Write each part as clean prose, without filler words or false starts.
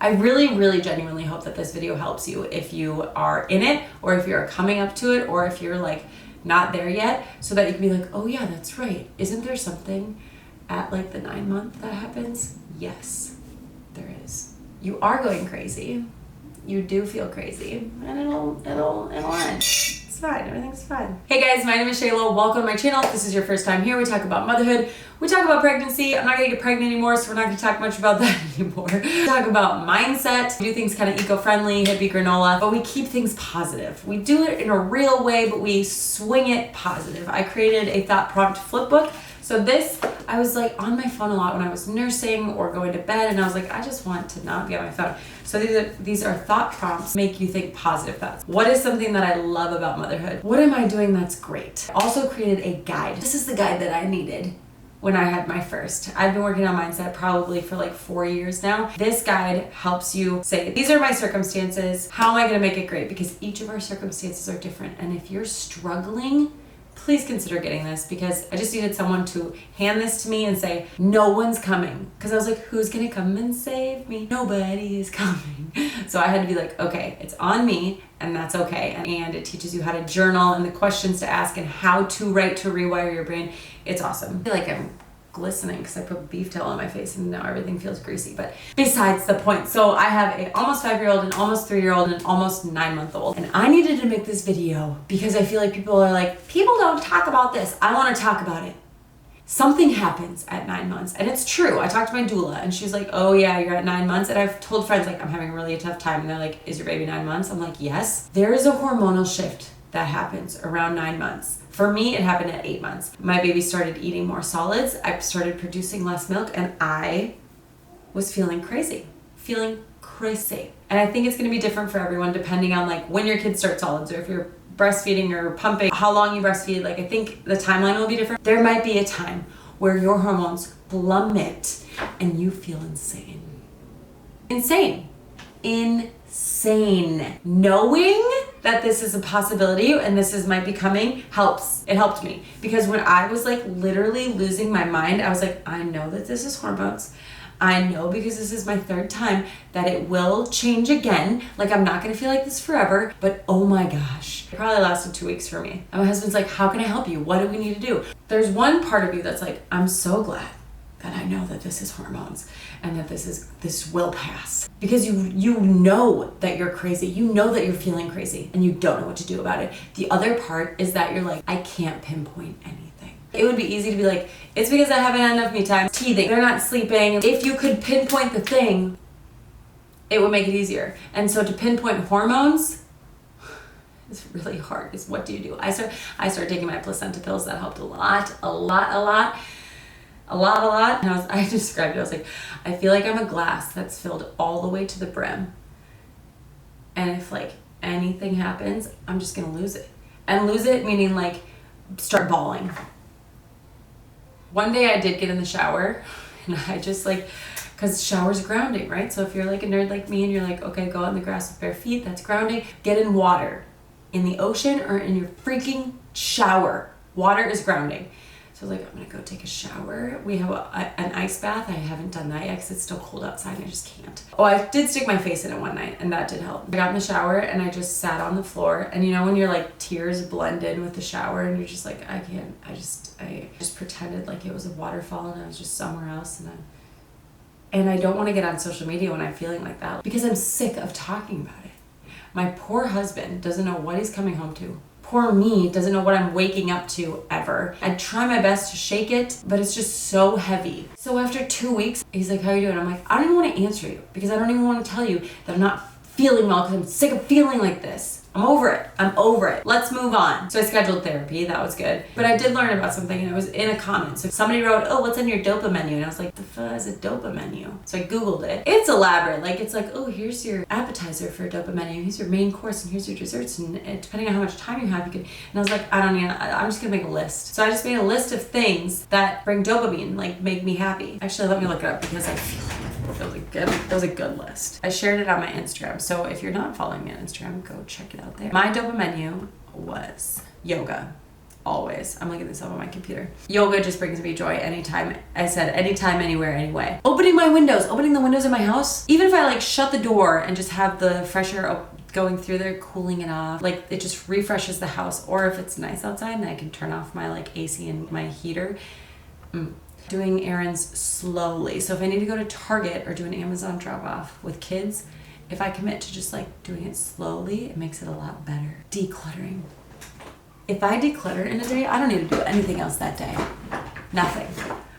I really, really genuinely hope that this video helps you if you are in it, or if you're coming up to it, or if you're like not there yet, so that you can be like, oh yeah, that's right. Isn't there something at like the 9-month that happens? Yes, there is. You are going crazy. You do feel crazy, and it'll end. It's fine, everything's fine. Hey guys, my name is Shayla. Welcome to my channel. If this is your first time here, we talk about motherhood. We talk about pregnancy. I'm not gonna get pregnant anymore, so we're not gonna talk much about that anymore. We talk about mindset. We do things kind of eco-friendly, hippie granola, but we keep things positive. We do it in a real way, but we swing it positive. I created a thought prompt flip book. So this, I was like on my phone a lot when I was nursing or going to bed, and I was like, I just want to not be on my phone. So these are thought prompts, make you think positive thoughts. What is something that I love about motherhood? What am I doing that's great? I also created a guide. This is the guide that I needed when I had my first. I've been working on mindset probably for like 4 years now. This guide helps you say, these are my circumstances. How am I gonna make it great? Because each of our circumstances are different. And if you're struggling, please consider getting this, because I just needed someone to hand this to me and say, no one's coming. Because I was like, who's gonna come and save me? Nobody is coming. So I had to be like, okay, it's on me, and that's okay. And it teaches you how to journal and the questions to ask and how to write to rewire your brain. It's awesome. I feel like I'm glistening because I put beef tail on my face and now everything feels greasy, but besides the point. So I have an almost 5-year-old, an almost 3-year-old, and an almost 9-month-old. And I needed to make this video because I feel like people are like, people don't talk about this. I want to talk about it. Something happens at 9 months, and it's true. I talked to my doula and she's like, oh yeah, you're at 9 months. And I've told friends like, I'm having a really tough time. And they're like, is your baby 9 months? I'm like, yes. There is a hormonal shift that happens around 9 months. For me, it happened at 8 months. My baby started eating more solids. I started producing less milk, and I was feeling crazy. And I think it's gonna be different for everyone depending on like when your kids start solids, or if you're breastfeeding or pumping, how long you breastfeed. Like I think the timeline will be different. There might be a time where your hormones plummet and you feel insane. Knowing that this is a possibility and might be coming helps. It helped me, because when I was like literally losing my mind, I was like, I know that this is hormones. I know, because this is my 3rd time, that it will change again. Like I'm not gonna feel like this forever, but oh my gosh. It probably lasted 2 weeks for me. And my husband's like, how can I help you? What do we need to do? There's one part of you that's like, I'm so glad that I know that this is hormones and that this will pass. Because you know that you're crazy. You know that you're feeling crazy and you don't know what to do about it. The other part is that you're like, I can't pinpoint anything. It would be easy to be like, it's because I haven't had enough me time. Teething, they're not sleeping. If you could pinpoint the thing, it would make it easier. And so to pinpoint hormones, it's really hard. It's what do you do? I started taking my Placenta Pills. That helped a lot. And I described it, I was like, I feel like I'm a glass that's filled all the way to the brim. And if like anything happens, I'm just gonna lose it. And lose it meaning like start bawling. One day I did get in the shower, and I just like, cause shower's grounding, right? So if you're like a nerd like me and you're like, okay, go out in the grass with bare feet, that's grounding. Get in water, in the ocean or in your freaking shower. Water is grounding. So I was like, I'm gonna go take a shower. We have an ice bath. I haven't done that yet because it's still cold outside and I just can't. Oh, I did stick my face in it one night and that did help. I got in the shower and I just sat on the floor, and you know when your like tears blend in with the shower and you're just like, I can't, I just pretended like it was a waterfall and I was just somewhere else, and I don't want to get on social media when I'm feeling like that, because I'm sick of talking about it. My poor husband doesn't know what he's coming home to. Poor me doesn't know what I'm waking up to ever. I try my best to shake it, but it's just so heavy. So after 2 weeks, he's like, how you doing? I'm like, I don't even want to answer you, because I don't even want to tell you that I'm not feeling well, because I'm sick of feeling like this. I'm over it. Let's move on. So I scheduled therapy. That was good. But I did learn about something, and it was in a comment. So somebody wrote, oh, what's on your DOPAMENU? And I was like, the fuck is a DOPAMENU? So I Googled it. It's elaborate. Like, it's like, oh, here's your appetizer for a DOPAMENU. Here's your main course, and here's your desserts. And depending on how much time you have, you can. And I was like, I don't need, I'm just gonna make a list. So I just made a list of things that bring dopamine, like make me happy. Actually, let me look it up, because I feel like it was a good list. I shared it on my Instagram. So if you're not following me on Instagram, go check it out there. My DOPAMENU was yoga. always. I'm looking this up on my computer. Yoga just brings me joy anytime. I said anytime, anywhere, anyway. Opening the windows in my house. Even if I like shut the door and just have the fresh air going through there, cooling it off, like it just refreshes the house. Or if it's nice outside, then I can turn off my like AC and my heater. Doing errands slowly. So if I need to go to Target or do an Amazon drop off with kids, if I commit to just like doing it slowly, it makes it a lot better. Decluttering. If I declutter in a day, I don't need to do anything else that day. Nothing.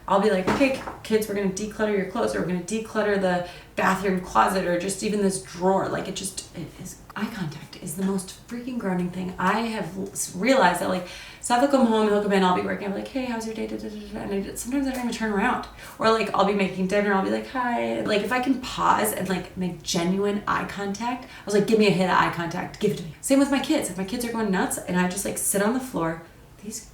I'll be like, okay, kids, we're gonna declutter your clothes, or we're gonna declutter the bathroom closet, or just even this drawer. Like it is, eye contact is the most freaking grounding thing. I have realized that like, so I'll come home and he'll come in, I'll be working, I'll be like, hey, how's your day? And sometimes I don't even turn around. Or like, I'll be making dinner, I'll be like, hi. Like if I can pause and like make genuine eye contact, I was like, give me a hit of eye contact, give it to me. Same with my kids. If my kids are going nuts and I just like sit on the floor, these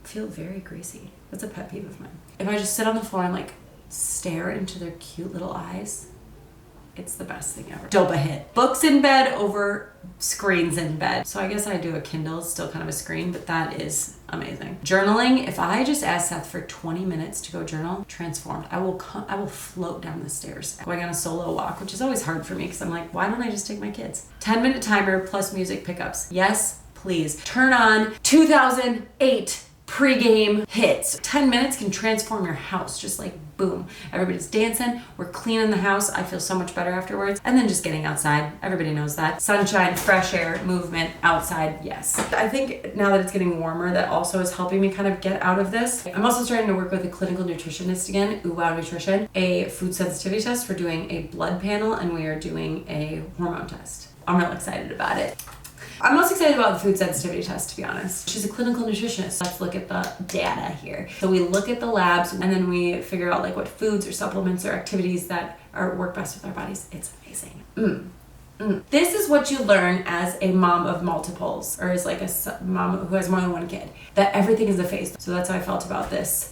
feel very greasy. That's a pet peeve of mine. If I just sit on the floor and like stare into their cute little eyes, it's the best thing ever. Dopa hit. Books in bed over screens in bed. So I guess I do a Kindle, it's still kind of a screen, but that is amazing. Journaling, if I just ask Seth for 20 minutes to go journal, transformed. I will float down the stairs. Going on a solo walk, which is always hard for me because I'm like, why don't I just take my kids? 10-minute timer plus music pickups. Yes, please. Turn on 2008 pre-game hits. 10 minutes can transform your house, just like boom. Everybody's dancing, we're cleaning the house. I feel so much better afterwards. And then just getting outside. Everybody knows that. Sunshine, fresh air, movement, outside, yes. I think now that it's getting warmer, that also is helping me kind of get out of this. I'm also starting to work with a clinical nutritionist again, Ooh Wow Nutrition, a food sensitivity test. We're doing a blood panel and we are doing a hormone test. I'm real excited about it. I'm most excited about the food sensitivity test, to be honest. She's a clinical nutritionist. Let's look at the data here. So we look at the labs and then we figure out like what foods or supplements or activities that work best with our bodies. It's amazing. This is what you learn as a mom of multiples, or as like a mom who has more than one kid, that everything is a phase. So that's how I felt about this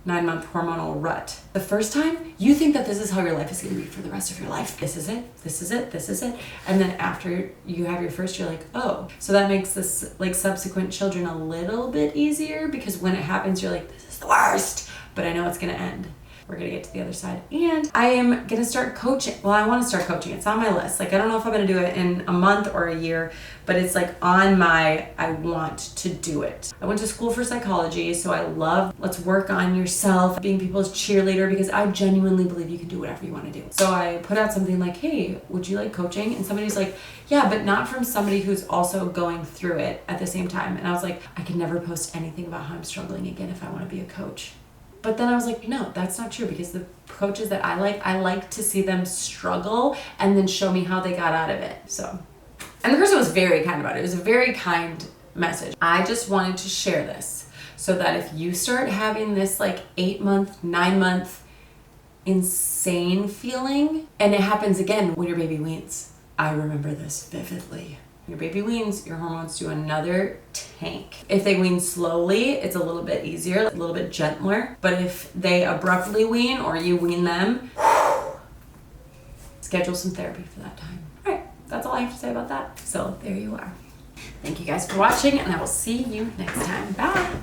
9-month hormonal rut. The first time, you think that this is how your life is going to be for the rest of your life. This is it, this is it, this is it. And then after you have your first, you're like, oh. So that makes this like subsequent children a little bit easier, because when it happens, you're like, this is the worst, but I know it's going to end. We're going to get to the other side. And I am going to start coaching. Well, I want to start coaching. It's on my list. Like, I don't know if I'm going to do it in a month or a year, but it's like on my, I want to do it. I went to school for psychology, so I love, let's work on yourself, being people's cheerleader, because I genuinely believe you can do whatever you want to do. So I put out something like, hey, would you like coaching? And somebody's like, yeah, but not from somebody who's also going through it at the same time. And I was like, I can never post anything about how I'm struggling again if I want to be a coach. But then I was like, no, that's not true, because the coaches that I like to see them struggle and then show me how they got out of it. So, and the person was very kind about it. It was a very kind message. I just wanted to share this so that if you start having this like 8-month, 9-month insane feeling, and it happens again when your baby weans. I remember this vividly. Your baby weans, your hormones do another tank. If they wean slowly, it's a little bit easier, a little bit gentler. But if they abruptly wean or you wean them, schedule some therapy for that time. All right, that's all I have to say about that. So there you are. Thank you guys for watching, and I will see you next time. Bye.